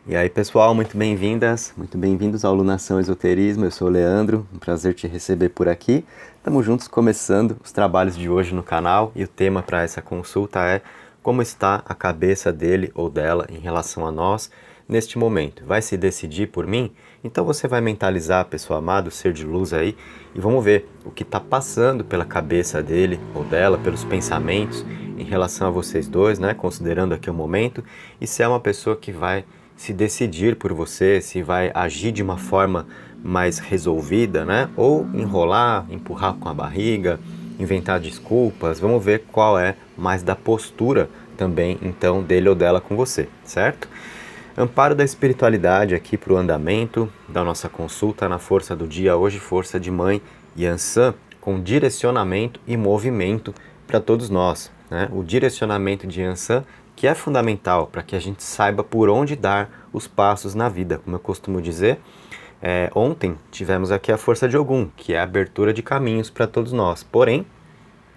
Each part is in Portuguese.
E aí, pessoal, muito bem-vindas, muito bem-vindos ao Lunação Esoterismo. Eu sou o Leandro, um prazer te receber por aqui. Estamos juntos começando os trabalhos de hoje no canal e o tema para essa consulta é como está a cabeça dele ou dela em relação a nós neste momento. Vai se decidir por mim? Então você vai mentalizar, pessoa amada, o ser de luz aí, e vamos ver o que está passando pela cabeça dele ou dela, pelos pensamentos em relação a vocês dois, né? Considerando aqui o momento, e se é uma pessoa que vai se decidir por você, se vai agir de uma forma mais resolvida, né? Ou enrolar, empurrar com a barriga, inventar desculpas. Vamos ver qual é mais da postura também, então, dele ou dela com você, certo? Amparo da espiritualidade aqui para o andamento da nossa consulta na força do dia, hoje força de mãe Yansan, com direcionamento e movimento para todos nós, né? O direcionamento de Yansan, que é fundamental para que a gente saiba por onde dar os passos na vida. Como eu costumo dizer, ontem tivemos aqui a força de Ogum, que é a abertura de caminhos para todos nós. Porém,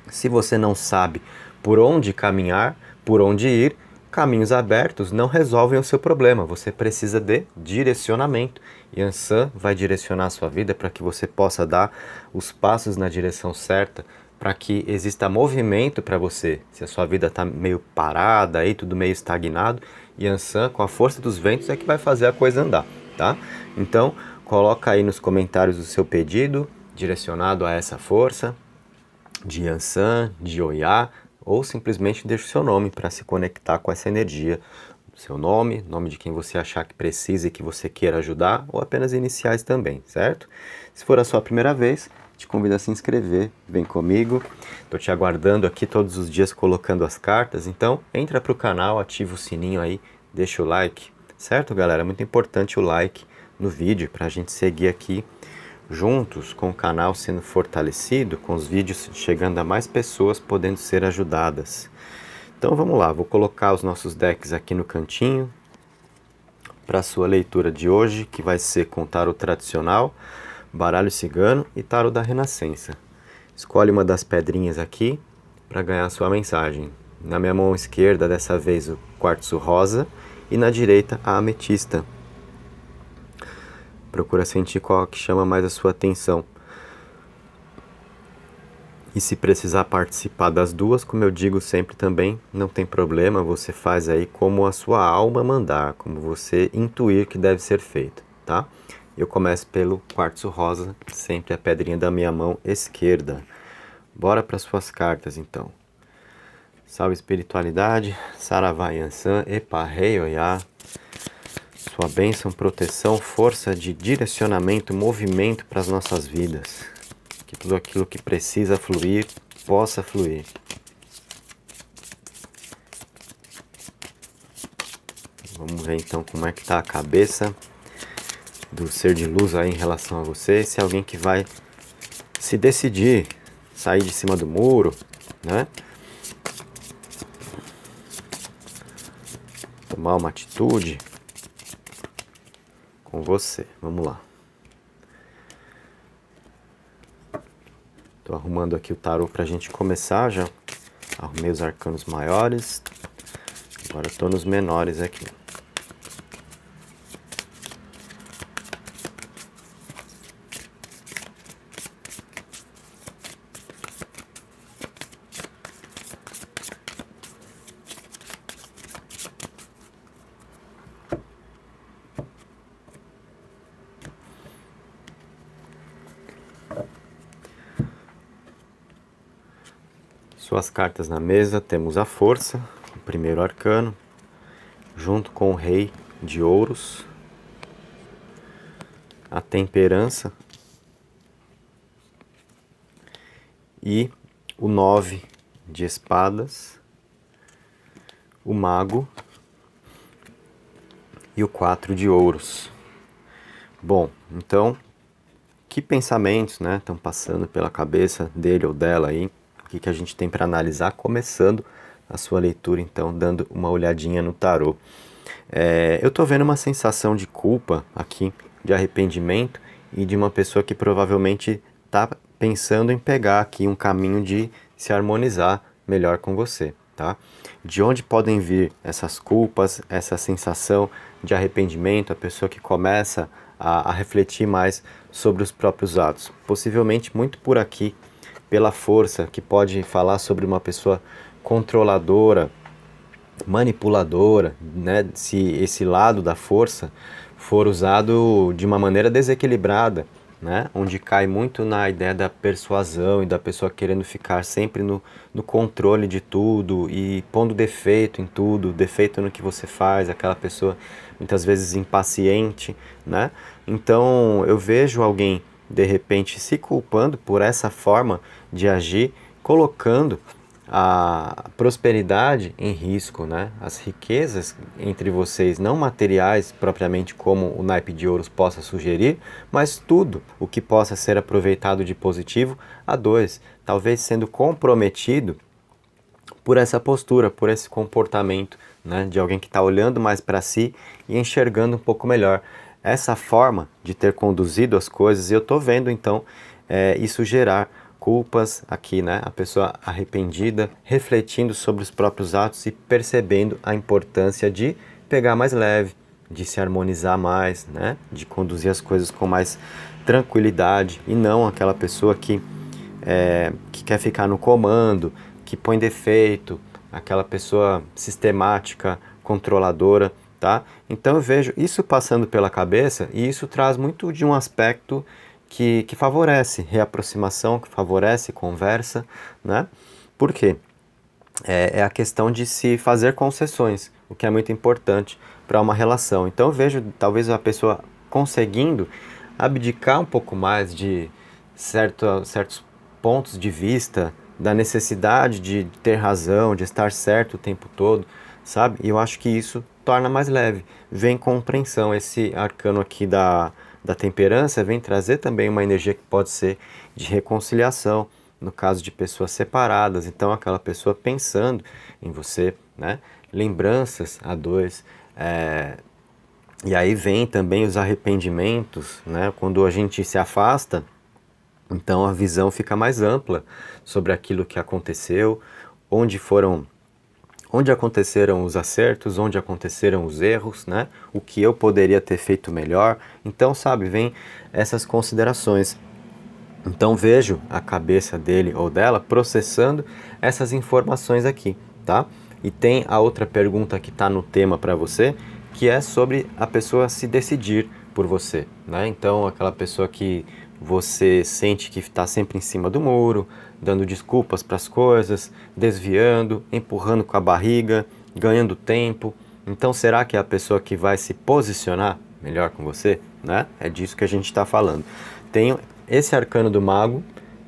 se você não sabe por onde caminhar, por onde ir, caminhos abertos não resolvem o seu problema. Você precisa de direcionamento. Yansan vai direcionar a sua vida para que você possa dar os passos na direção certa, para que exista movimento para você. Se a sua vida está meio parada, aí, tudo meio estagnado, Yansan, com a força dos ventos, é que vai fazer a coisa andar, tá? Então, coloca aí nos comentários o seu pedido, direcionado a essa força, de Yansan, de Oiá, ou simplesmente deixa o seu nome para se conectar com essa energia. Seu nome, nome de quem você achar que precisa e que você queira ajudar, ou apenas iniciais também, certo? Se for a sua primeira vez, te convido a se inscrever, vem comigo. Estou te aguardando aqui todos os dias colocando as cartas, então entra para o canal, ativa o sininho aí, deixa o like, certo, galera? Muito importante o like no vídeo para a gente seguir aqui juntos, com o canal sendo fortalecido, com os vídeos chegando a mais pessoas podendo ser ajudadas. Então vamos lá, vou colocar os nossos decks aqui no cantinho para a sua leitura de hoje, que vai ser com tarô tradicional, baralho cigano e tarô da renascença. Escolhe uma das pedrinhas aqui para ganhar a sua mensagem. Na minha mão esquerda, dessa vez, o quartzo rosa e na direita, a ametista. Procura sentir qual que chama mais a sua atenção. E se precisar participar das duas, como eu digo sempre também, não tem problema, você faz aí como a sua alma mandar, como você intuir que deve ser feito, tá? Eu começo pelo quartzo rosa, sempre a pedrinha da minha mão esquerda. Bora para suas cartas, então. Salve espiritualidade, Saravá Yansan, Epa Rei Oiá. Sua bênção, proteção, força de direcionamento, movimento para as nossas vidas. Que tudo aquilo que precisa fluir, possa fluir. Vamos ver então como é que está a cabeça do ser de luz aí em relação a você. Se é alguém que vai se decidir, sair de cima do muro, né? Tomar uma atitude com você. Vamos lá. Tô arrumando aqui o tarô pra gente começar já. Arrumei os arcanos maiores. Agora tô nos menores aqui. Suas cartas na mesa, temos a força, o primeiro arcano, junto com o rei de ouros, a temperança e o 9 de espadas, o mago e o 4 de ouros. Bom, então, que pensamentos, né, estão passando pela cabeça dele ou dela aí? O que a gente tem para analisar, começando a sua leitura, então, dando uma olhadinha no tarô. Eu estou vendo uma sensação de culpa aqui, de arrependimento, e de uma pessoa que provavelmente está pensando em pegar aqui um caminho de se harmonizar melhor com você, tá? De onde podem vir essas culpas, essa sensação de arrependimento, a pessoa que começa a refletir mais sobre os próprios atos? Possivelmente muito por aqui, pela força, que pode falar sobre uma pessoa controladora, manipuladora, né? Se esse lado da força for usado de uma maneira desequilibrada, né? Onde cai muito na ideia da persuasão e da pessoa querendo ficar sempre no controle de tudo e pondo defeito em tudo, defeito no que você faz, aquela pessoa muitas vezes impaciente, né? Então eu vejo alguém de repente se culpando por essa forma de agir, colocando a prosperidade em risco, né? As riquezas entre vocês, não materiais propriamente como o naipe de ouros possa sugerir, mas tudo o que possa ser aproveitado de positivo a dois, talvez sendo comprometido por essa postura, por esse comportamento, né? De alguém que está olhando mais para si e enxergando um pouco melhor. Essa forma de ter conduzido as coisas, eu estou vendo então isso gerar culpas aqui, né? A pessoa arrependida, refletindo sobre os próprios atos e percebendo a importância de pegar mais leve, de se harmonizar mais, né? De conduzir as coisas com mais tranquilidade e não aquela pessoa que quer ficar no comando, que põe defeito, aquela pessoa sistemática, controladora, tá? Então eu vejo isso passando pela cabeça e isso traz muito de um aspecto que favorece reaproximação, que favorece conversa, né? Por quê? É a questão de se fazer concessões, o que é muito importante para uma relação. Então eu vejo talvez a pessoa conseguindo abdicar um pouco mais de certos pontos de vista, da necessidade de ter razão, de estar certo o tempo todo, sabe? E eu acho que isso torna mais leve. Vem compreensão, esse arcano aqui da temperança vem trazer também uma energia que pode ser de reconciliação, no caso de pessoas separadas, então aquela pessoa pensando em você, né? Lembranças a dois, e aí vem também os arrependimentos, né? Quando a gente se afasta, então a visão fica mais ampla sobre aquilo que aconteceu, onde aconteceram os acertos, onde aconteceram os erros, né? O que eu poderia ter feito melhor. Então, sabe, vem essas considerações. Então vejo a cabeça dele ou dela processando essas informações aqui, tá? E tem a outra pergunta que está no tema para você, que é sobre a pessoa se decidir por você, né? Então aquela pessoa que você sente que está sempre em cima do muro, dando desculpas para as coisas, desviando, empurrando com a barriga, ganhando tempo. Então será que é a pessoa que vai se posicionar melhor com você, né? É disso que a gente está falando. Tem esse arcano do mago,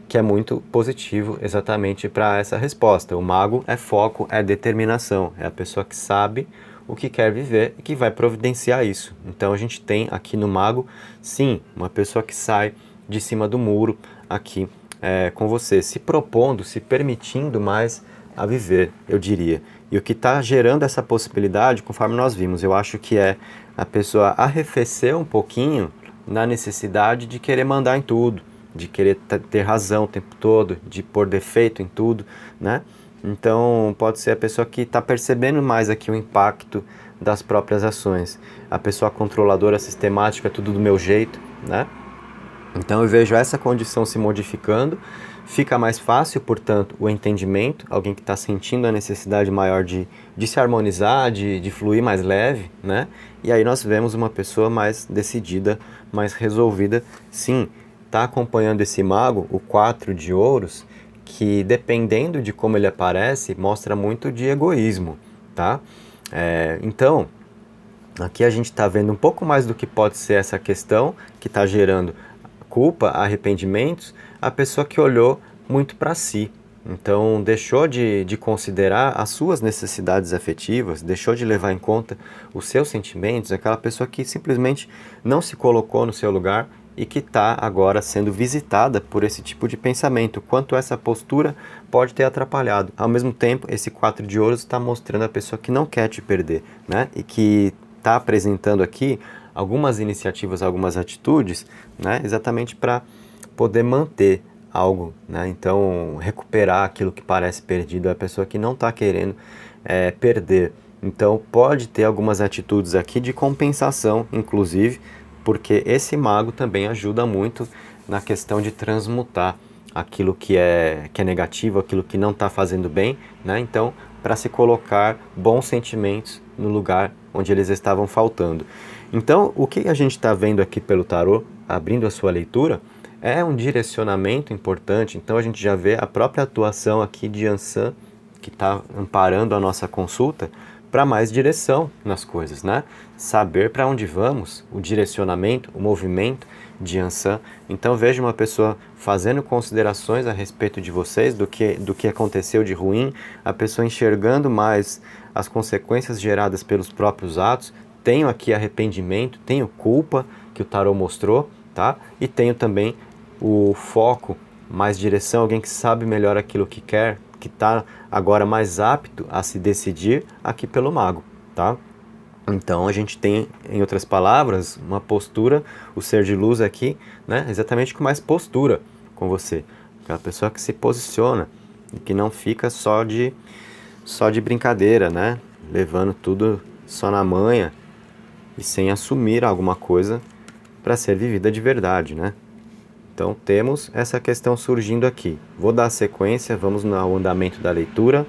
que é muito positivo exatamente para essa resposta. O mago é foco, é determinação, é a pessoa que sabe o que quer viver e que vai providenciar isso. Então a gente tem aqui no mago, sim, uma pessoa que sai de cima do muro aqui com você, se propondo, se permitindo mais a viver, eu diria. E o que está gerando essa possibilidade, conforme nós vimos, eu acho que é a pessoa arrefecer um pouquinho na necessidade de querer mandar em tudo, de querer ter razão o tempo todo, de pôr defeito em tudo, né? Então pode ser a pessoa que está percebendo mais aqui o impacto das próprias ações. A pessoa controladora, sistemática, tudo do meu jeito, né? Então eu vejo essa condição se modificando, fica mais fácil, portanto, o entendimento, alguém que está sentindo a necessidade maior de se harmonizar, de fluir mais leve, né? E aí nós vemos uma pessoa mais decidida, mais resolvida. Sim, está acompanhando esse mago, o 4 de ouros, que dependendo de como ele aparece, mostra muito de egoísmo, tá? Então, aqui a gente está vendo um pouco mais do que pode ser essa questão que está gerando culpa, arrependimentos, a pessoa que olhou muito para si. Então deixou de considerar as suas necessidades afetivas, deixou de levar em conta os seus sentimentos, aquela pessoa que simplesmente não se colocou no seu lugar e que está agora sendo visitada por esse tipo de pensamento, quanto essa postura pode ter atrapalhado. Ao mesmo tempo, esse 4 de ouros está mostrando a pessoa que não quer te perder, né? E que está apresentando aqui algumas iniciativas, algumas atitudes, né, exatamente para poder manter algo, né? Então, recuperar aquilo que parece perdido é a pessoa que não está querendo perder. Então, pode ter algumas atitudes aqui de compensação, inclusive, porque esse mago também ajuda muito na questão de transmutar aquilo que é negativo, aquilo que não está fazendo bem, né? Então, para se colocar bons sentimentos no lugar onde eles estavam faltando. Então, o que a gente está vendo aqui pelo tarô, abrindo a sua leitura, é um direcionamento importante. Então, a gente já vê a própria atuação aqui de Ansan, que está amparando a nossa consulta, para mais direção nas coisas, né? Saber para onde vamos, o direcionamento, o movimento de Ansan. Então veja uma pessoa fazendo considerações a respeito de vocês, do que aconteceu de ruim, a pessoa enxergando mais as consequências geradas pelos próprios atos. Tenho aqui arrependimento, tenho culpa, que o tarô mostrou, tá? E tenho também o foco, mais direção, alguém que sabe melhor aquilo que quer, que está agora mais apto a se decidir aqui pelo mago, tá? Então a gente tem, em outras palavras, uma postura, o ser de luz aqui, né? Exatamente com mais postura com você. Aquela pessoa que se posiciona e que não fica só de brincadeira, né? Levando tudo só na manha e sem assumir alguma coisa para ser vivida de verdade, né? Então temos essa questão surgindo aqui. Vou dar a sequência, vamos ao andamento da leitura.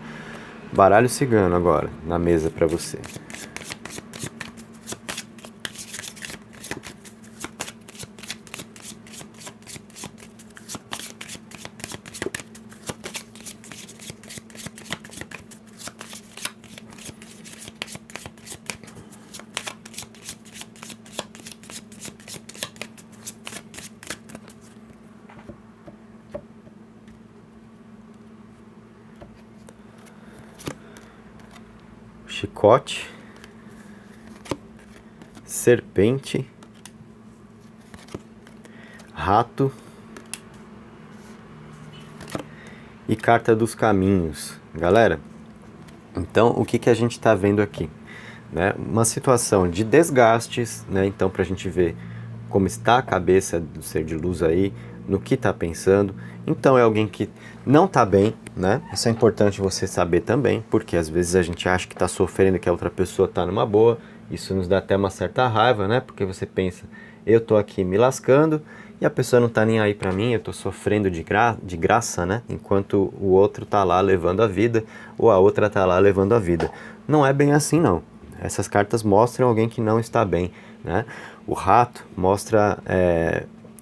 Baralho cigano agora, na mesa para você. Chicote, serpente, rato e carta dos caminhos. Galera, então o que a gente está vendo aqui? Né? Uma situação de desgastes, né? Então para a gente ver como está a cabeça do ser de luz aí, no que está pensando. Então é alguém que não está bem, né? Isso é importante você saber também, porque às vezes a gente acha que está sofrendo, que a outra pessoa está numa boa. Isso nos dá até uma certa raiva, né? Porque você pensa, eu tô aqui me lascando e a pessoa não tá nem aí para mim, eu tô sofrendo de graça, né? Enquanto o outro tá lá levando a vida, ou a outra tá lá levando a vida. Não é bem assim, não. Essas cartas mostram alguém que não está bem, né? O rato mostra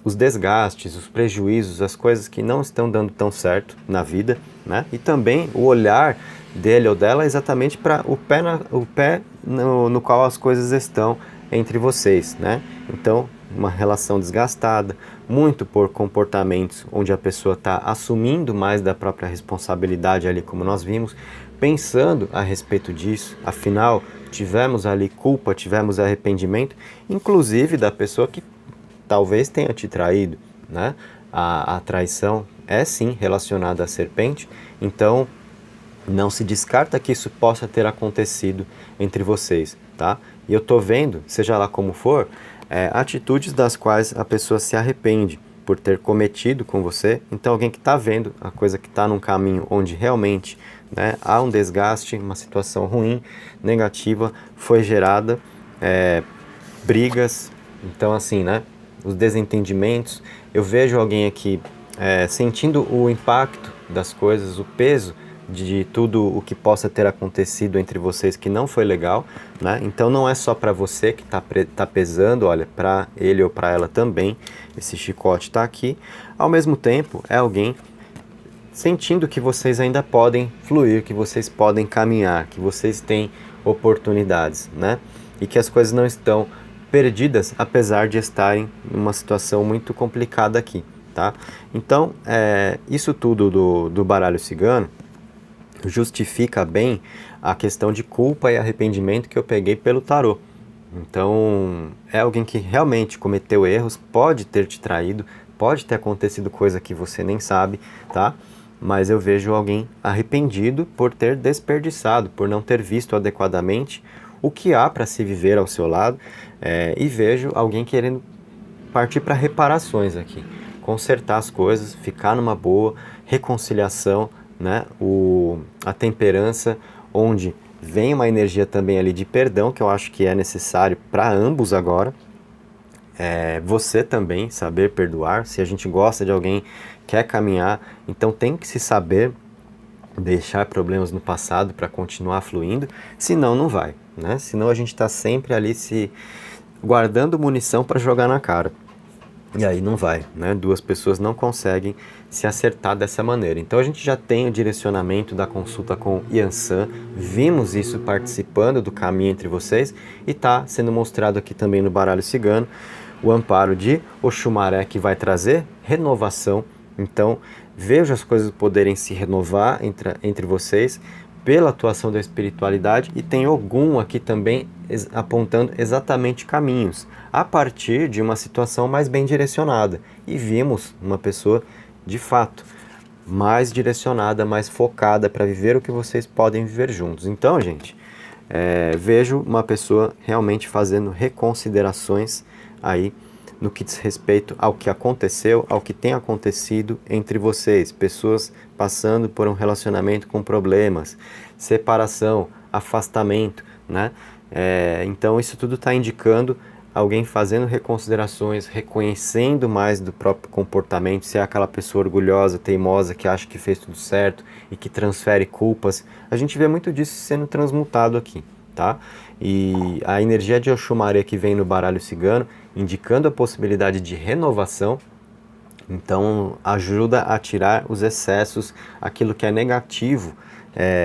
os desgastes, os prejuízos, as coisas que não estão dando tão certo na vida, né? E também o olhar dele ou dela é exatamente para o pé no qual as coisas estão entre vocês, né? Então, uma relação desgastada, muito por comportamentos onde a pessoa está assumindo mais da própria responsabilidade ali, como nós vimos, pensando a respeito disso. Afinal, tivemos ali culpa, tivemos arrependimento, inclusive da pessoa que talvez tenha te traído, né? A traição é sim relacionada à serpente, então não se descarta que isso possa ter acontecido entre vocês, tá? E eu tô vendo, seja lá como for, atitudes das quais a pessoa se arrepende por ter cometido com você. Então alguém que está vendo a coisa que está num caminho onde realmente, né, há um desgaste, uma situação ruim, negativa, foi gerada, brigas, então assim, né, os desentendimentos. Eu vejo alguém aqui sentindo o impacto das coisas, o peso de tudo o que possa ter acontecido entre vocês que não foi legal, né? Então não é só para você que tá pesando, olha, para ele ou para ela também, esse chicote está aqui. Ao mesmo tempo, é alguém sentindo que vocês ainda podem fluir, que vocês podem caminhar, que vocês têm oportunidades, né? E que as coisas não estão perdidas, apesar de estarem numa situação muito complicada aqui, tá? Então, isso tudo do baralho cigano justifica bem a questão de culpa e arrependimento que eu peguei pelo tarô. Então, é alguém que realmente cometeu erros, pode ter te traído, pode ter acontecido coisa que você nem sabe, tá? Mas eu vejo alguém arrependido por ter desperdiçado, por não ter visto adequadamente o que há para se viver ao seu lado, e vejo alguém querendo partir para reparações aqui. consertar as coisas, ficar numa boa, reconciliação, né? A temperança, onde vem uma energia também ali de perdão, que eu acho que é necessário para ambos agora. Você também saber perdoar. Se a gente gosta de alguém, quer caminhar, então tem que se saber deixar problemas no passado para continuar fluindo, senão não vai, né? Senão a gente está sempre ali se guardando munição para jogar na cara. E aí não vai, né? Duas pessoas não conseguem se acertar dessa maneira. Então a gente já tem o direcionamento da consulta com Yansan, vimos isso participando do caminho entre vocês e está sendo mostrado aqui também no baralho cigano o amparo de Oxumaré, que vai trazer renovação. Então veja as coisas poderem se renovar entre vocês pela atuação da espiritualidade, e tem Ogum aqui também apontando exatamente caminhos a partir de uma situação mais bem direcionada. E vimos uma pessoa de fato mais direcionada, mais focada para viver o que vocês podem viver juntos. Então, gente, vejo uma pessoa realmente fazendo reconsiderações aí no que diz respeito ao que aconteceu, ao que tem acontecido entre vocês, pessoas passando por um relacionamento com problemas, separação, afastamento, né? Então isso tudo está indicando alguém fazendo reconsiderações, reconhecendo mais do próprio comportamento, se é aquela pessoa orgulhosa, teimosa, que acha que fez tudo certo e que transfere culpas. A gente vê muito disso sendo transmutado aqui, tá? E a energia de Oxumaré que vem no baralho cigano, indicando a possibilidade de renovação, então ajuda a tirar os excessos, aquilo que é negativo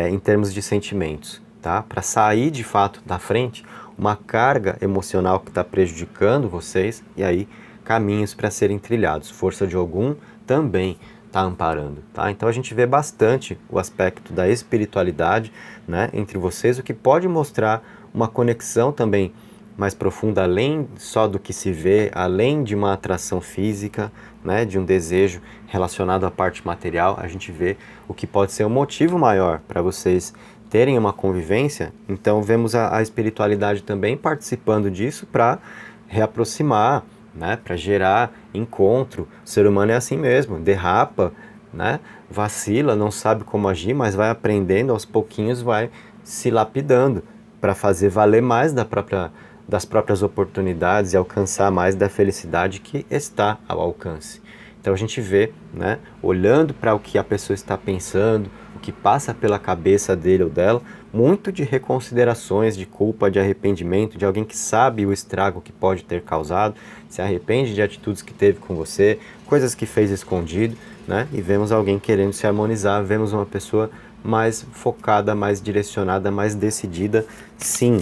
em termos de sentimentos, tá? Para sair de fato da frente uma carga emocional que está prejudicando vocês, e aí caminhos para serem trilhados. Força de Ogum também está amparando, tá? Então a gente vê bastante o aspecto da espiritualidade, né, entre vocês, o que pode mostrar uma conexão também mais profunda, além só do que se vê, além de uma atração física, né, de um desejo relacionado à parte material. A gente vê o que pode ser um motivo maior para vocês terem uma convivência. Então vemos a espiritualidade também participando disso para reaproximar, né, para gerar encontro. O ser humano é assim mesmo, derrapa, né, vacila, não sabe como agir, mas vai aprendendo aos pouquinhos, vai se lapidando para fazer valer mais das próprias oportunidades e alcançar mais da felicidade que está ao alcance. Então a gente vê, né, olhando para o que a pessoa está pensando, o que passa pela cabeça dele ou dela, muito de reconsiderações, de culpa, de arrependimento, de alguém que sabe o estrago que pode ter causado, se arrepende de atitudes que teve com você, coisas que fez escondido, né? E vemos alguém querendo se harmonizar, vemos uma pessoa mais focada, mais direcionada, mais decidida, sim,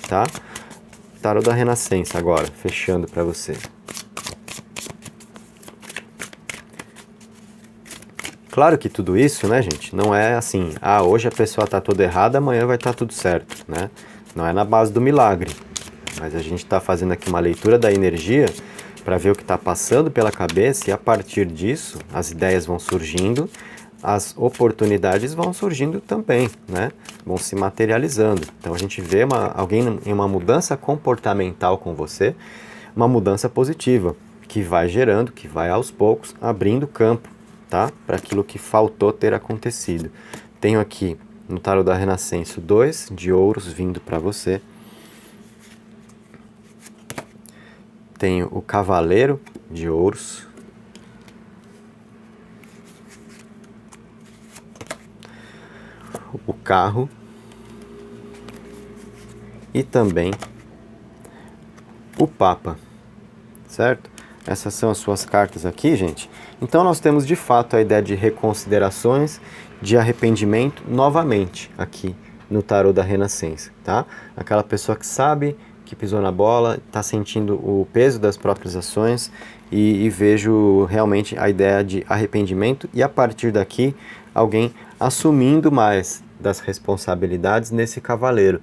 tá? Tarô da Renascença agora, fechando para você. Claro que tudo isso, né, gente, não é assim, hoje a pessoa está toda errada, amanhã vai estar tudo certo, né? Não é na base do milagre, mas a gente está fazendo aqui uma leitura da energia para ver o que está passando pela cabeça, e a partir disso as ideias vão surgindo, as oportunidades vão surgindo também, né? Vão se materializando. Então a gente vê alguém em uma mudança comportamental com você, uma mudança positiva, que vai gerando, que vai aos poucos abrindo campo, tá? Para aquilo que faltou ter acontecido. Tenho aqui no Tarô da Renascença 2 de ouros vindo para você. Tenho o Cavaleiro de ouros. O Carro. E também o Papa, certo? Essas são as suas cartas aqui, gente. Então nós temos de fato a ideia de reconsiderações, de arrependimento novamente aqui no Tarô da Renascença, tá? Aquela pessoa que sabe que pisou na bola, está sentindo o peso das próprias ações, e vejo realmente a ideia de arrependimento, e a partir daqui alguém assumindo mais das responsabilidades nesse cavaleiro,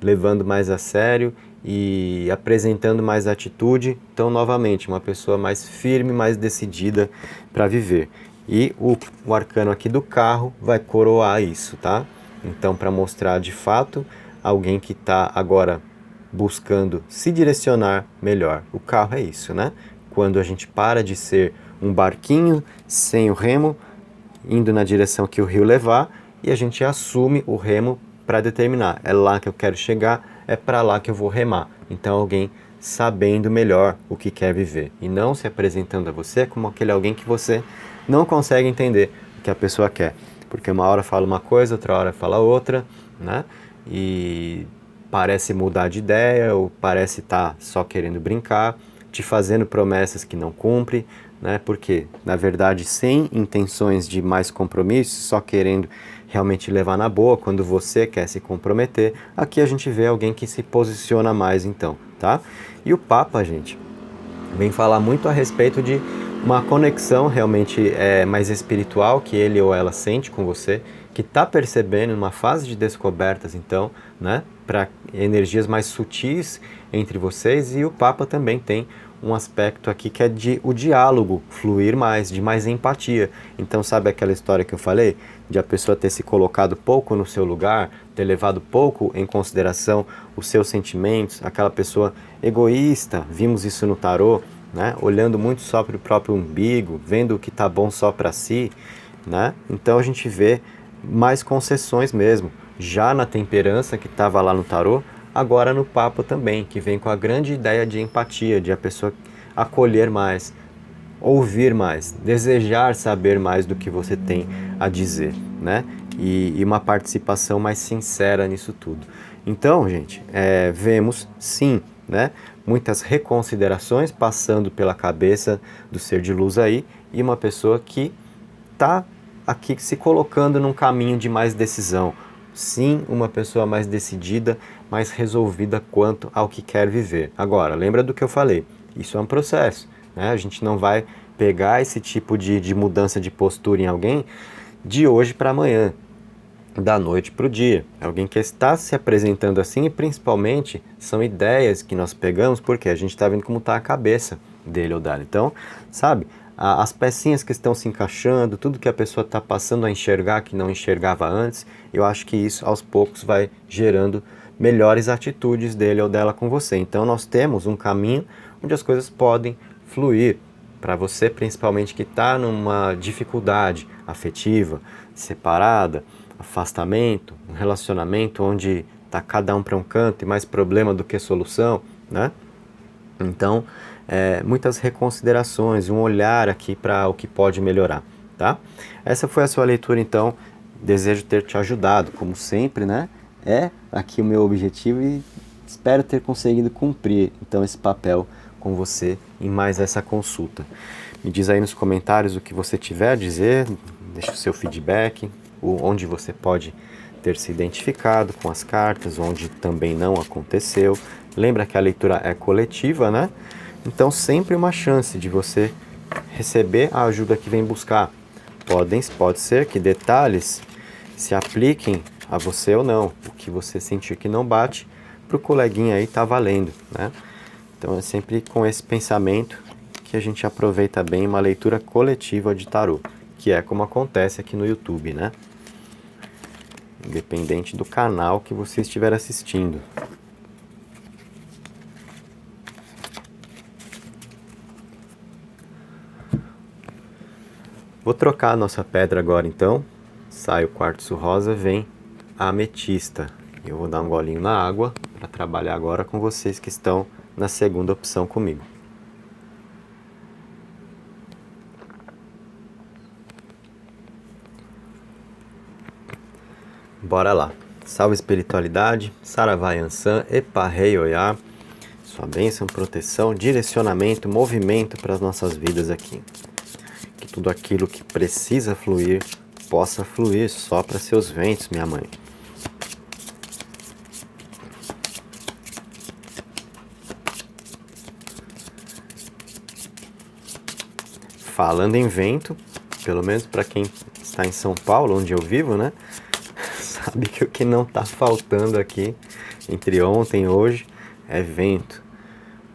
levando mais a sério e apresentando mais atitude. Então, novamente, uma pessoa mais firme, mais decidida para viver. E o arcano aqui do Carro vai coroar isso, tá? Então, para mostrar de fato alguém que está agora buscando se direcionar melhor. O Carro é isso, né? Quando a gente para de ser um barquinho sem o remo, indo na direção que o rio levar, e a gente assume o remo para determinar, é lá que eu quero chegar, é para lá que eu vou remar. Então alguém sabendo melhor o que quer viver, e não se apresentando a você como aquele alguém que você não consegue entender o que a pessoa quer, porque uma hora fala uma coisa, outra hora fala outra, né? E parece mudar de ideia, ou parece estar só querendo brincar, te fazendo promessas que não cumpre, né? Porque, na verdade, sem intenções de mais compromisso, só querendo realmente levar na boa, quando você quer se comprometer, aqui a gente vê alguém que se posiciona mais então, tá? E o Papa, gente, vem falar muito a respeito de uma conexão realmente mais espiritual que ele ou ela sente com você, que está percebendo uma fase de descobertas, então, né, para energias mais sutis entre vocês, e o Papa também tem um aspecto aqui que é de o diálogo fluir mais, de mais empatia. Então, sabe aquela história que eu falei? De a pessoa ter se colocado pouco no seu lugar, ter levado pouco em consideração os seus sentimentos, aquela pessoa egoísta, vimos isso no tarô, né? Olhando muito só para o próprio umbigo, vendo o que está bom só para si, né? Então a gente vê mais concessões mesmo, já na temperança que estava lá no tarô, agora no Papa também, que vem com a grande ideia de empatia, de a pessoa acolher mais, ouvir mais, desejar saber mais do que você tem a dizer, né? E uma participação mais sincera nisso tudo. Então, gente, vemos sim, né? Muitas reconsiderações passando pela cabeça do ser de luz aí, e uma pessoa que está aqui se colocando num caminho de mais decisão. Sim, uma pessoa mais decidida, mais resolvida quanto ao que quer viver. Agora, lembra do que eu falei? Isso é um processo, né? A gente não vai pegar esse tipo de mudança de postura em alguém de hoje para amanhã, da noite para o dia. É alguém que está se apresentando assim, e principalmente são ideias que nós pegamos porque a gente está vendo como está a cabeça dele ou dela. Então, sabe, as pecinhas que estão se encaixando, tudo que a pessoa está passando a enxergar que não enxergava antes, eu acho que isso aos poucos vai gerando melhores atitudes dele ou dela com você. Então nós temos um caminho onde as coisas podem fluir para você, principalmente que está numa dificuldade afetiva, separada, afastamento, um relacionamento onde está cada um para um canto e mais problema do que solução, né? Então, muitas reconsiderações, um olhar aqui para o que pode melhorar, tá? Essa foi a sua leitura, então. Desejo ter te ajudado, como sempre, né? É aqui o meu objetivo e espero ter conseguido cumprir, então, esse papel com você em mais essa consulta. Me diz aí nos comentários o que você tiver a dizer, deixa o seu feedback, onde você pode ter se identificado com as cartas, onde também não aconteceu. Lembra que a leitura é coletiva, né? Então sempre uma chance de você receber a ajuda que vem buscar. Pode ser que detalhes se apliquem a você ou não. O que você sentir que não bate, para o coleguinha aí tá valendo, né? Então é sempre com esse pensamento que a gente aproveita bem uma leitura coletiva de tarô, que é como acontece aqui no YouTube, né? Independente do canal que você estiver assistindo. Vou trocar a nossa pedra agora então. Sai o quartzo rosa, vem a ametista. Eu vou dar um golinho na água para trabalhar agora com vocês que estão na segunda opção comigo. Bora lá. Salve espiritualidade, Saravá Yansan, Epa Rei Oiá. Sua bênção, proteção, direcionamento, movimento para as nossas vidas aqui. Que tudo aquilo que precisa fluir, possa fluir. Sopra seus ventos, minha mãe. Falando em vento, pelo menos para quem está em São Paulo, onde eu vivo, né? Sabe que o que não está faltando aqui, entre ontem e hoje, é vento.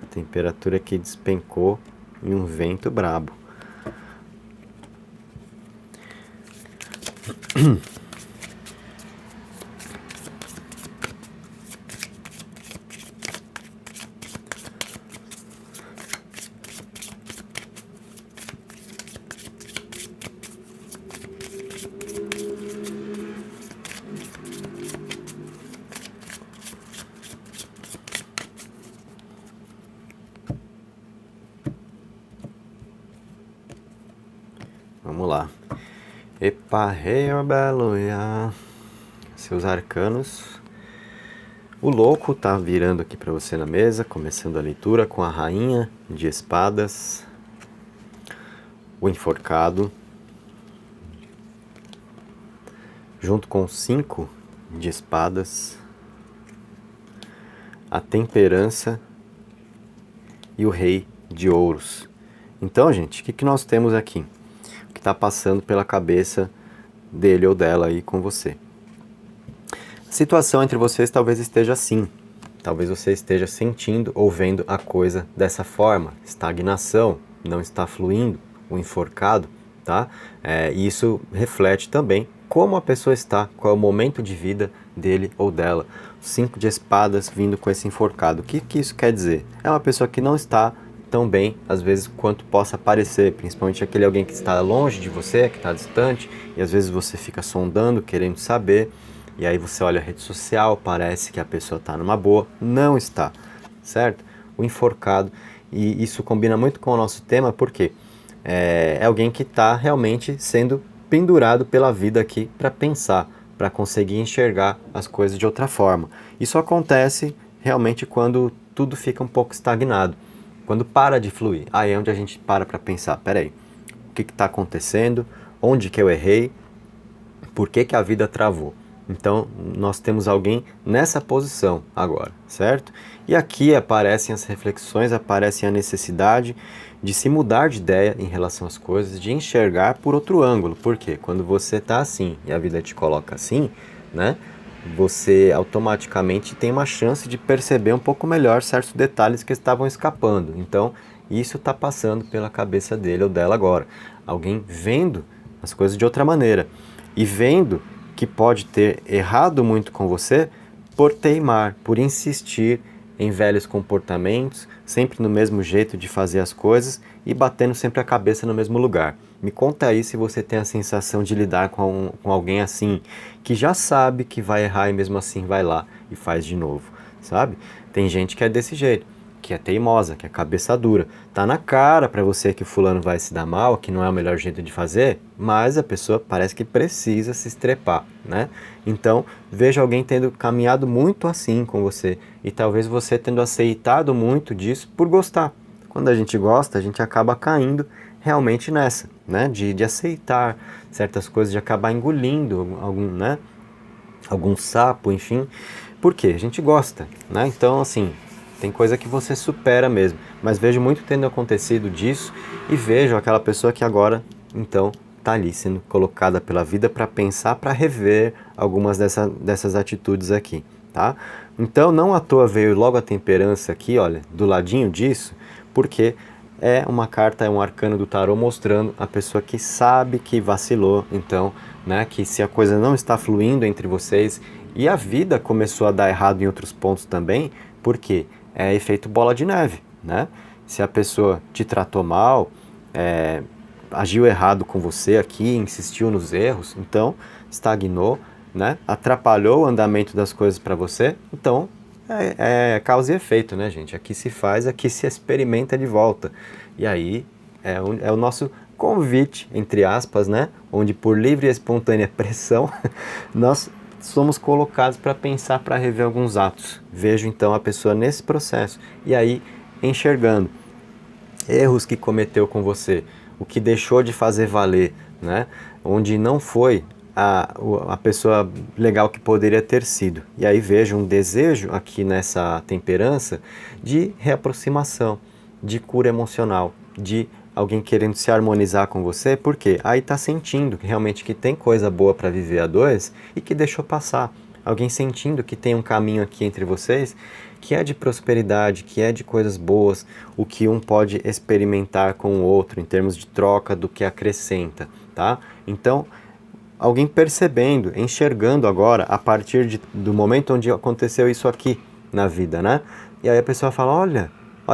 A temperatura aqui despencou em um vento brabo. Vamos lá. Epa, rei Orbeloia. Seus arcanos. O louco tá virando aqui para você na mesa, começando a leitura com a rainha de espadas. O enforcado. Junto com 5 de espadas. A temperança e o rei de ouros. Então, gente, o que nós temos aqui? O que está passando pela cabeça dele ou dela aí com você? A situação entre vocês talvez esteja assim. Talvez você esteja sentindo ou vendo a coisa dessa forma. Estagnação, não está fluindo, o enforcado, tá? E isso reflete também como a pessoa está, qual é o momento de vida dele ou dela. 5 de espadas vindo com esse enforcado. O que isso quer dizer? É uma pessoa que não está tão bem, às vezes, quanto possa parecer, principalmente aquele alguém que está longe de você, que está distante, e às vezes você fica sondando, querendo saber, e aí você olha a rede social, parece que a pessoa está numa boa, não está, certo? O enforcado, e isso combina muito com o nosso tema, porque é alguém que está realmente sendo pendurado pela vida aqui para pensar, para conseguir enxergar as coisas de outra forma. Isso acontece realmente quando tudo fica um pouco estagnado, quando para de fluir. Aí é onde a gente para pensar, peraí, o que está acontecendo, onde que eu errei, por que a vida travou. Então nós temos alguém nessa posição agora, certo? E aqui aparecem as reflexões, aparece a necessidade de se mudar de ideia em relação às coisas, de enxergar por outro ângulo. Por quê? Quando você está assim e a vida te coloca assim, né? Você automaticamente tem uma chance de perceber um pouco melhor certos detalhes que estavam escapando. Então, isso está passando pela cabeça dele ou dela agora. Alguém vendo as coisas de outra maneira e vendo que pode ter errado muito com você por teimar, por insistir em velhos comportamentos, sempre no mesmo jeito de fazer as coisas e batendo sempre a cabeça no mesmo lugar. Me conta aí se você tem a sensação de lidar com alguém assim, que já sabe que vai errar e mesmo assim vai lá e faz de novo, sabe? Tem gente que é desse jeito, que é teimosa, que é cabeça dura. Tá na cara pra você que o fulano vai se dar mal, que não é o melhor jeito de fazer, mas a pessoa parece que precisa se estrepar, né? Então, veja alguém tendo caminhado muito assim com você e talvez você tendo aceitado muito disso por gostar. Quando a gente gosta, a gente acaba caindo realmente nessa, né? De aceitar certas coisas, de acabar engolindo algum sapo, enfim. Por quê? A gente gosta, né? Então, assim, tem coisa que você supera mesmo. Mas vejo muito tendo acontecido disso e vejo aquela pessoa que agora, então, está ali sendo colocada pela vida para pensar, para rever algumas dessas atitudes aqui, tá? Então, não à toa veio logo a temperança aqui, olha, do ladinho disso, porque é uma carta, é um arcano do tarô mostrando a pessoa que sabe que vacilou, então, né, que se a coisa não está fluindo entre vocês e a vida começou a dar errado em outros pontos também, porque é efeito bola de neve, né? Se a pessoa te tratou mal, agiu errado com você aqui, insistiu nos erros, então estagnou, né? Atrapalhou o andamento das coisas para você, então é causa e efeito, né, gente? Aqui se faz, aqui se experimenta de volta. E aí é o nosso convite, entre aspas, né? Onde por livre e espontânea pressão nós somos colocados para pensar, para rever alguns atos. Vejo então a pessoa nesse processo e aí enxergando erros que cometeu com você, o que deixou de fazer valer, né? Onde não foi a pessoa legal que poderia ter sido. E aí vejo um desejo aqui nessa temperança de reaproximação, de cura emocional, de alguém querendo se harmonizar com você, porque aí está sentindo realmente que tem coisa boa para viver a dois e que deixou passar. Alguém sentindo que tem um caminho aqui entre vocês que é de prosperidade, que é de coisas boas, o que um pode experimentar com o outro em termos de troca do que acrescenta, tá? Então, alguém percebendo, enxergando agora a partir do momento onde aconteceu isso aqui na vida, né? E aí a pessoa fala, olha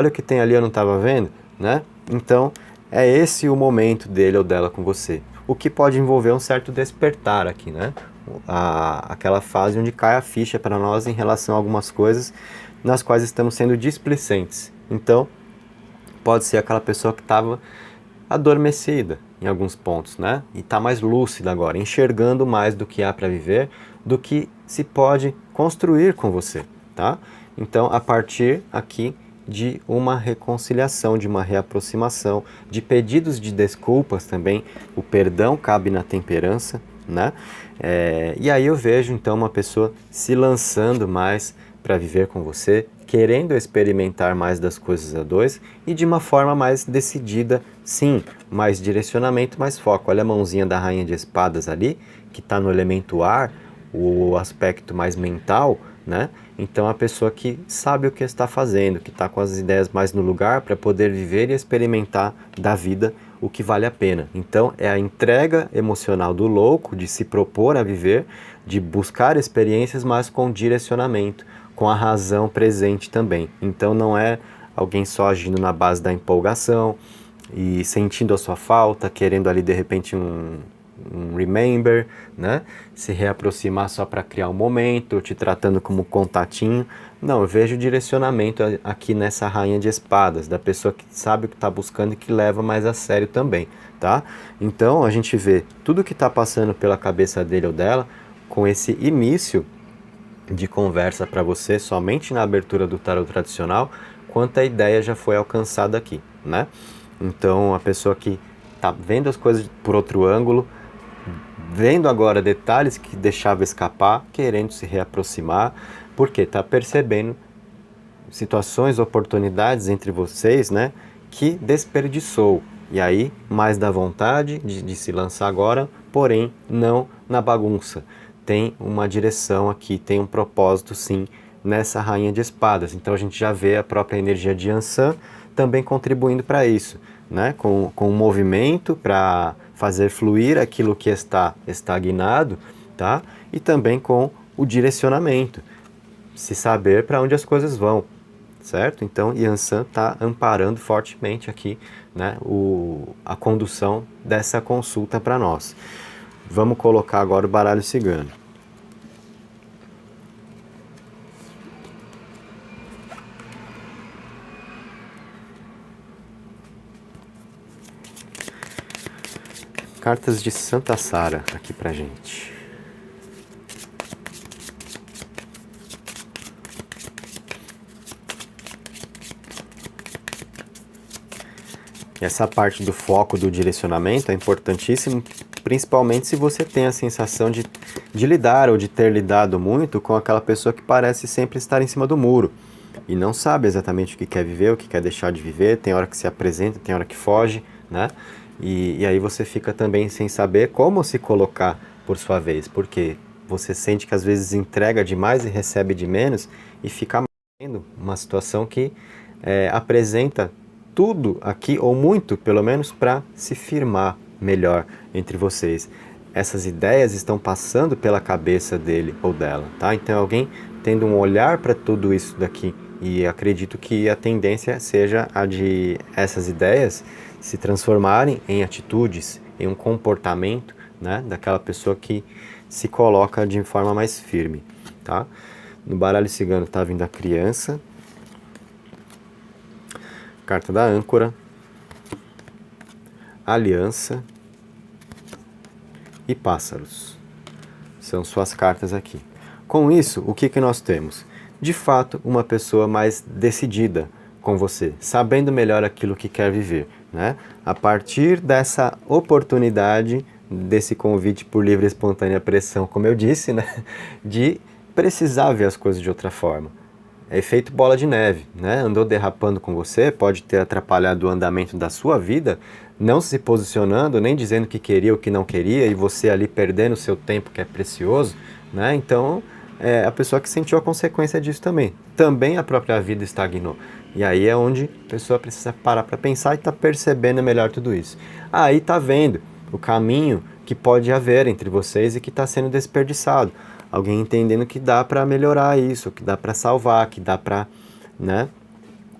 o que tem ali, eu não estava vendo, né? Então, é esse o momento dele ou dela com você. O que pode envolver um certo despertar aqui, né? Aquela fase onde cai a ficha para nós em relação a algumas coisas nas quais estamos sendo displicentes. Então, pode ser aquela pessoa que estava adormecida, em alguns pontos, né? E está mais lúcida agora, enxergando mais do que há para viver, do que se pode construir com você, tá? Então, a partir aqui de uma reconciliação, de uma reaproximação, de pedidos de desculpas também, o perdão cabe na temperança, né? E aí eu vejo então uma pessoa se lançando mais para viver com você, querendo experimentar mais das coisas a dois e de uma forma mais decidida, sim, mais direcionamento, mais foco. Olha a mãozinha da Rainha de Espadas ali, que está no elemento ar, o aspecto mais mental, né? Então a pessoa que sabe o que está fazendo, que está com as ideias mais no lugar para poder viver e experimentar da vida o que vale a pena. Então é a entrega emocional do louco de se propor a viver, de buscar experiências, mas com direcionamento, com a razão presente também. Então não é alguém só agindo na base da empolgação e sentindo a sua falta, querendo ali de repente um remember, né? Se reaproximar só para criar um momento, te tratando como contatinho. Não, eu vejo direcionamento aqui nessa Rainha de Espadas, da pessoa que sabe o que está buscando e que leva mais a sério também, tá? Então a gente vê tudo que está passando pela cabeça dele ou dela com esse início de conversa para você somente na abertura do tarot tradicional, quanto a ideia já foi alcançada aqui, né? Então a pessoa que está vendo as coisas por outro ângulo, vendo agora detalhes que deixava escapar, querendo se reaproximar, porque está percebendo situações, oportunidades entre vocês, né, que desperdiçou. E aí, mais da vontade de se lançar agora, porém, não na bagunça. Tem uma direção aqui, tem um propósito, sim, nessa Rainha de Espadas. Então a gente já vê a própria energia de Yansan também contribuindo para isso, né, com um movimento para fazer fluir aquilo que está estagnado, tá? E também com o direcionamento, se saber para onde as coisas vão, certo? Então Yansan está amparando fortemente aqui, né, a condução dessa consulta para nós. Vamos colocar agora o baralho cigano. Cartas de Santa Sara aqui pra gente. E essa parte do foco, do direcionamento é importantíssimo, principalmente se você tem a sensação de lidar ou de ter lidado muito com aquela pessoa que parece sempre estar em cima do muro e não sabe exatamente o que quer viver, o que quer deixar de viver, tem hora que se apresenta, tem hora que foge, né? E aí você fica também sem saber como se colocar por sua vez, porque você sente que às vezes entrega demais e recebe de menos e fica vendo uma situação que apresenta tudo aqui, ou muito pelo menos, para se firmar melhor entre vocês. Essas ideias estão passando pela cabeça dele ou dela, tá? Então alguém tendo um olhar para tudo isso daqui, e acredito que a tendência seja a de essas ideias se transformarem em atitudes, em um comportamento, né, daquela pessoa que se coloca de forma mais firme, tá? No baralho cigano está vindo a criança, carta da âncora, aliança e pássaros. São suas cartas aqui. Com isso, o que nós temos? De fato, uma pessoa mais decidida com você, sabendo melhor aquilo que quer viver, né? A partir dessa oportunidade, desse convite por livre e espontânea pressão, como eu disse, né? De precisar ver as coisas de outra forma. É efeito bola de neve, né? Andou derrapando com você, pode ter atrapalhado o andamento da sua vida, não se posicionando, nem dizendo o que queria ou o que não queria, e você ali perdendo o seu tempo, que é precioso, né? Então, a pessoa que sentiu a consequência disso também. Também a própria vida estagnou. E aí é onde a pessoa precisa parar para pensar e tá percebendo melhor tudo isso. Aí tá vendo o caminho que pode haver entre vocês e que está sendo desperdiçado. Alguém entendendo que dá para melhorar isso, que dá para salvar, que dá para, né,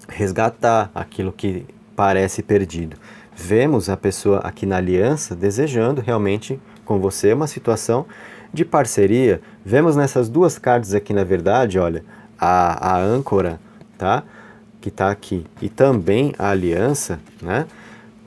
resgatar aquilo que parece perdido. Vemos a pessoa aqui na aliança desejando realmente com você uma situação de parceria. Vemos nessas duas cartas aqui, na verdade, olha, a âncora, tá? Que está aqui, e também a aliança, né?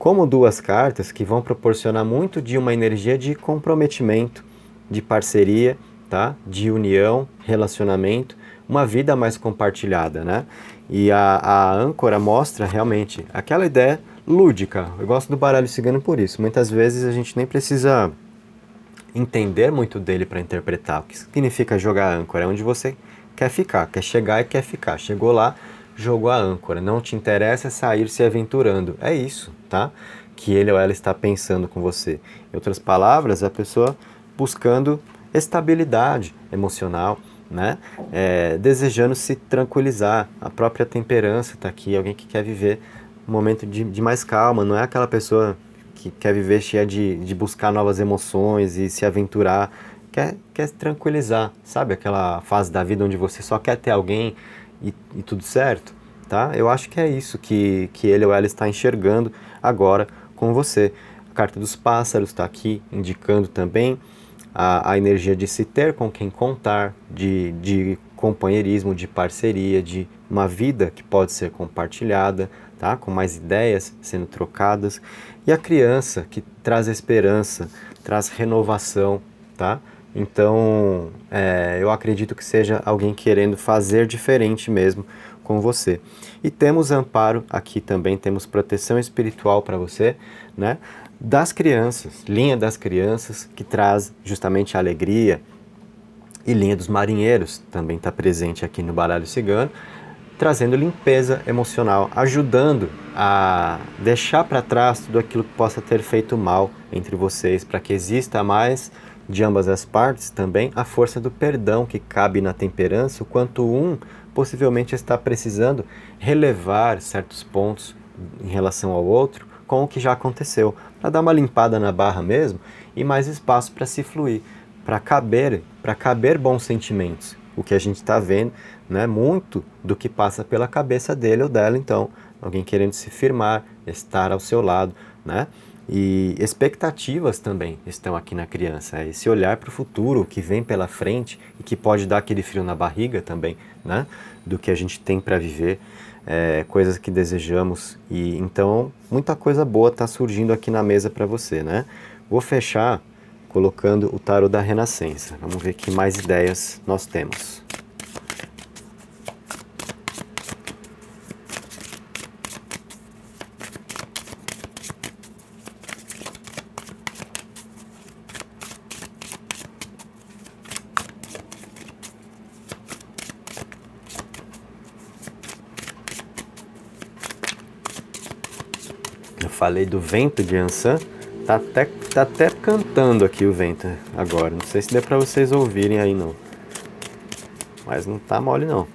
como duas cartas que vão proporcionar muito de uma energia de comprometimento, de parceria, tá? De união, relacionamento, uma vida mais compartilhada, né? E a âncora mostra realmente aquela ideia lúdica. Eu gosto do baralho cigano por isso. Muitas vezes a gente nem precisa entender muito dele para interpretar. O que significa jogar âncora? É onde você quer ficar, quer chegar e quer ficar. Chegou lá, jogou a âncora. Não te interessa sair se aventurando. É isso, tá? Que ele ou ela está pensando com você. Em outras palavras, a pessoa buscando estabilidade emocional, né? Desejando se tranquilizar. A própria temperança está aqui, alguém que quer viver um momento de mais calma, não é aquela pessoa que quer viver cheia de buscar novas emoções e se aventurar, quer se tranquilizar, sabe? Aquela fase da vida onde você só quer ter alguém e tudo certo, tá? Eu acho que é isso que ele ou ela está enxergando agora com você. A carta dos pássaros está aqui indicando também a energia de se ter com quem contar, de companheirismo, de parceria, de uma vida que pode ser compartilhada, tá? Com mais ideias sendo trocadas. E a criança que traz esperança, traz renovação, tá? Então, eu acredito que seja alguém querendo fazer diferente mesmo com você. E temos amparo aqui também, temos proteção espiritual para você, né? Das crianças, linha das crianças, que traz justamente a alegria, e linha dos marinheiros, também está presente aqui no baralho cigano, trazendo limpeza emocional, ajudando a deixar para trás tudo aquilo que possa ter feito mal entre vocês, para que exista mais de ambas as partes também a força do perdão que cabe na temperança, o quanto um possivelmente está precisando relevar certos pontos em relação ao outro com o que já aconteceu, para dar uma limpada na barra mesmo e mais espaço para se fluir, para caber bons sentimentos. O que a gente está vendo, né, muito do que passa pela cabeça dele ou dela, então, alguém querendo se firmar, estar ao seu lado, né? E expectativas também estão aqui na criança, esse olhar para o futuro que vem pela frente e que pode dar aquele frio na barriga também, né? Do que a gente tem para viver, coisas que desejamos, e então muita coisa boa está surgindo aqui na mesa para você, né? Vou fechar colocando o tarô da Renascença. Vamos ver que mais ideias nós temos. Eu falei do vento de Ansan, tá até cantando aqui o vento agora. Não sei se deu para vocês ouvirem aí não. Mas não tá mole não.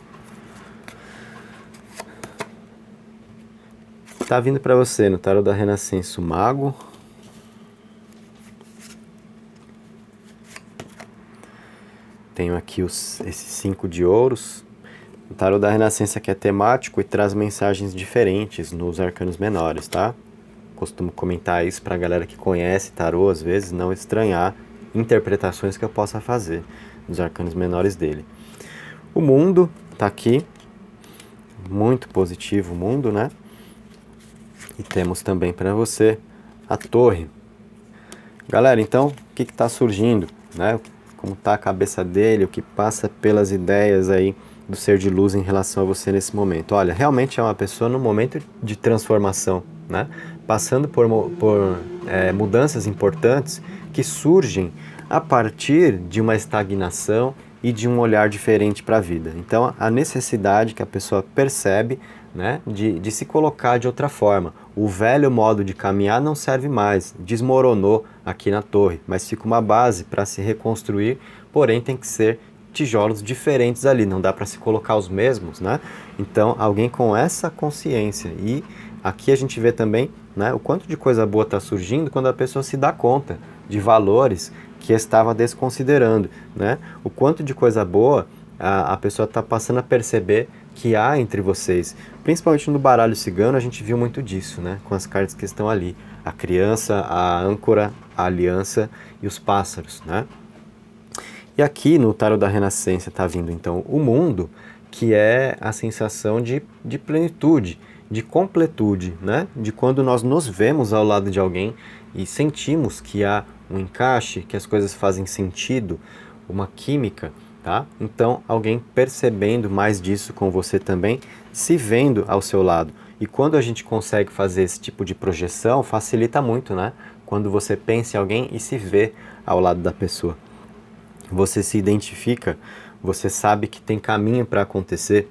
Tá vindo para você no tarô da Renascença o Mago. Tenho aqui esses 5 de ouros. O tarô da Renascença aqui é temático e traz mensagens diferentes nos arcanos menores, tá? Costumo comentar isso para a galera que conhece tarô, às vezes, não estranhar interpretações que eu possa fazer dos arcanos menores dele. O mundo está aqui, muito positivo o mundo, né? E temos também para você a torre. Galera, então, o que está surgindo, né? Como está a cabeça dele, o que passa pelas ideias aí do ser de luz em relação a você nesse momento. Olha, realmente é uma pessoa num momento de transformação, né? Passando por mudanças importantes que surgem a partir de uma estagnação e de um olhar diferente para a vida. Então, a necessidade que a pessoa percebe, né, de se colocar de outra forma. O velho modo de caminhar não serve mais, desmoronou aqui na torre, mas fica uma base para se reconstruir, porém tem que ser tijolos diferentes ali, não dá para se colocar os mesmos, né? Então, alguém com essa consciência, e aqui a gente vê também, né, o quanto de coisa boa está surgindo quando a pessoa se dá conta de valores que estava desconsiderando, né? O quanto de coisa boa a pessoa está passando a perceber que há entre vocês. Principalmente no baralho cigano a gente viu muito disso, né? Com as cartas que estão ali. A criança, a âncora, a aliança e os pássaros, né? E aqui no tarô da Renascença está vindo então o mundo, que é a sensação de plenitude, de completude, né? De quando nós nos vemos ao lado de alguém e sentimos que há um encaixe, que as coisas fazem sentido, uma química, tá? Então, alguém percebendo mais disso com você também, se vendo ao seu lado. E quando a gente consegue fazer esse tipo de projeção, facilita muito, né? Quando você pensa em alguém e se vê ao lado da pessoa. Você se identifica, você sabe que tem caminho para acontecer,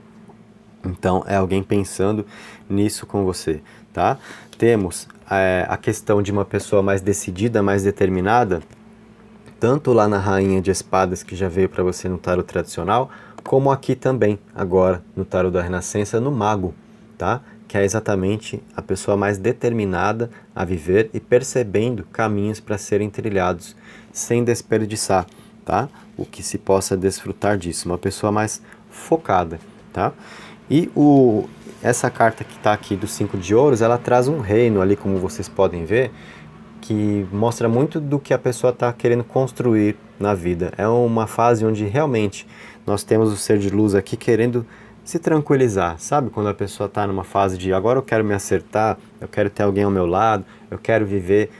então é alguém pensando nisso com você, tá? Temos a questão de uma pessoa mais decidida, mais determinada, tanto lá na Rainha de Espadas, que já veio para você no tarot tradicional, como aqui também, agora, no tarot da Renascença, no Mago, tá? Que é exatamente a pessoa mais determinada a viver e percebendo caminhos para serem trilhados, sem desperdiçar, tá? O que se possa desfrutar disso, uma pessoa mais focada, tá? E essa carta que está aqui do 5 de ouros, ela traz um reino ali, como vocês podem ver, que mostra muito do que a pessoa está querendo construir na vida. É uma fase onde realmente nós temos o ser de luz aqui querendo se tranquilizar, sabe? Quando a pessoa está numa fase de agora eu quero me acertar, eu quero ter alguém ao meu lado, eu quero viver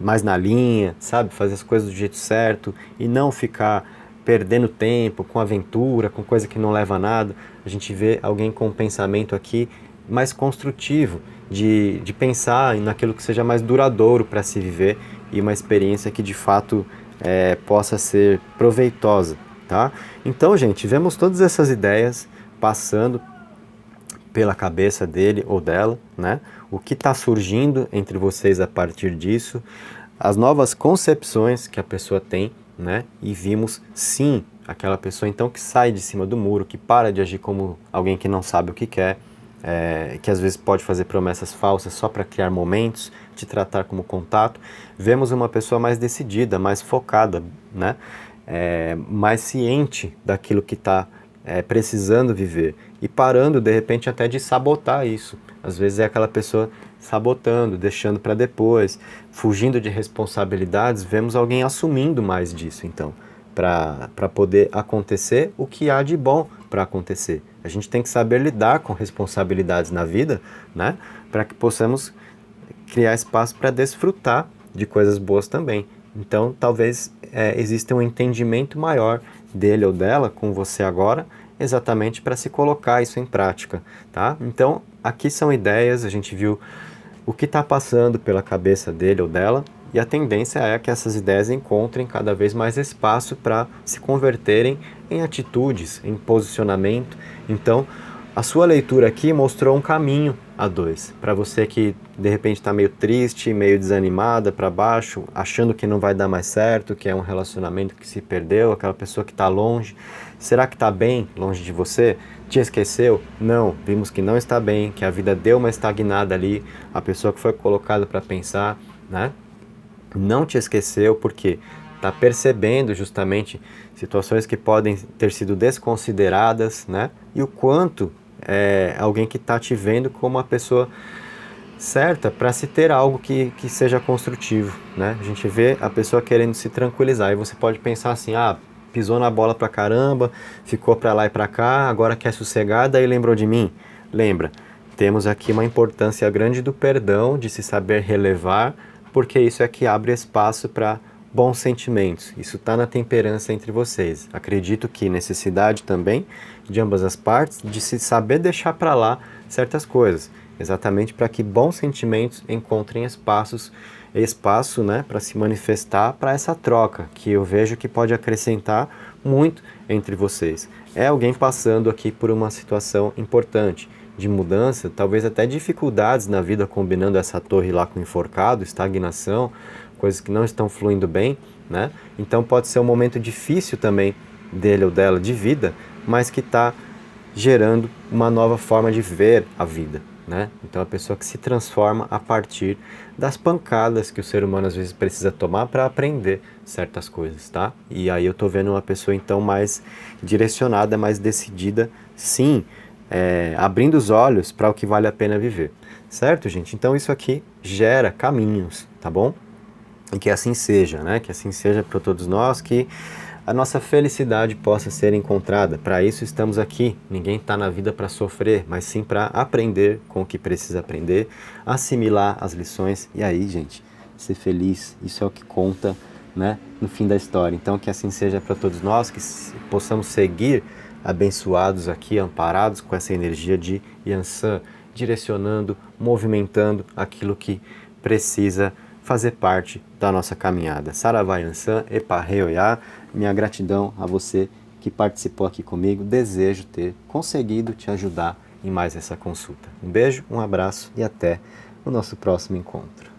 mais na linha, sabe? Fazer as coisas do jeito certo e não ficar perdendo tempo com aventura, com coisa que não leva a nada. A gente vê alguém com um pensamento aqui mais construtivo, de pensar naquilo que seja mais duradouro para se viver e uma experiência que de fato possa ser proveitosa, tá? Então, gente, vemos todas essas ideias passando pela cabeça dele ou dela, né? O que está surgindo entre vocês a partir disso, as novas concepções que a pessoa tem, né? E vimos, sim, aquela pessoa então que sai de cima do muro, que para de agir como alguém que não sabe o que quer, que às vezes pode fazer promessas falsas só para criar momentos, te tratar como contato. Vemos uma pessoa mais decidida, mais focada, né? Mais ciente daquilo que está precisando viver e parando de repente até de sabotar isso. Às vezes é aquela pessoa sabotando, deixando para depois, fugindo de responsabilidades. Vemos alguém assumindo mais disso então, para poder acontecer o que há de bom para acontecer. A gente tem que saber lidar com responsabilidades na vida, né? Para que possamos criar espaço para desfrutar de coisas boas também. Então, talvez exista um entendimento maior dele ou dela com você agora, exatamente para se colocar isso em prática, tá? Então, aqui são ideias, a gente viu o que está passando pela cabeça dele ou dela, e a tendência é que essas ideias encontrem cada vez mais espaço para se converterem em atitudes, em posicionamento. Então, a sua leitura aqui mostrou um caminho a dois. Para você que de repente está meio triste, meio desanimada, para baixo, achando que não vai dar mais certo, que é um relacionamento que se perdeu, aquela pessoa que está longe. Será que está bem longe de você? Te esqueceu? Não, vimos que não está bem, que a vida deu uma estagnada ali, a pessoa que foi colocada para pensar, né? Não te esqueceu porque está percebendo justamente situações que podem ter sido desconsideradas, né? E o quanto alguém que está te vendo como uma pessoa certa para se ter algo que seja construtivo, né? A gente vê a pessoa querendo se tranquilizar e você pode pensar assim, pisou na bola pra caramba, ficou pra lá e pra cá, agora quer sossegar, daí lembrou de mim? Lembra, temos aqui uma importância grande do perdão, de se saber relevar, porque isso é que abre espaço para bons sentimentos. Isso está na temperança entre vocês. Acredito que necessidade também de ambas as partes de se saber deixar para lá certas coisas, exatamente para que bons sentimentos encontrem espaço, né, para se manifestar para essa troca, que eu vejo que pode acrescentar muito entre vocês. É alguém passando aqui por uma situação importante de mudança, talvez até dificuldades na vida, combinando essa torre lá com enforcado, estagnação, coisas que não estão fluindo bem, né? Então pode ser um momento difícil também dele ou dela de vida, mas que está gerando uma nova forma de ver a vida, né? Então a pessoa que se transforma a partir das pancadas que o ser humano às vezes precisa tomar para aprender certas coisas, tá? E aí eu tô vendo uma pessoa então mais direcionada, mais decidida, sim, abrindo os olhos para o que vale a pena viver, certo, gente? Então isso aqui gera caminhos, tá bom? E que assim seja, né? Que assim seja para todos nós, que a nossa felicidade possa ser encontrada. Para isso estamos aqui. Ninguém está na vida para sofrer, mas sim para aprender com o que precisa aprender, assimilar as lições e aí, gente, ser feliz. Isso é o que conta, né, no fim da história. Então que assim seja para todos nós, que possamos seguir abençoados aqui, amparados com essa energia de Yansan, direcionando, movimentando aquilo que precisa fazer parte da nossa caminhada. Saravá Yansan, Eparrei Oyá, minha gratidão a você que participou aqui comigo. Desejo ter conseguido te ajudar em mais essa consulta. Um beijo, um abraço e até o nosso próximo encontro.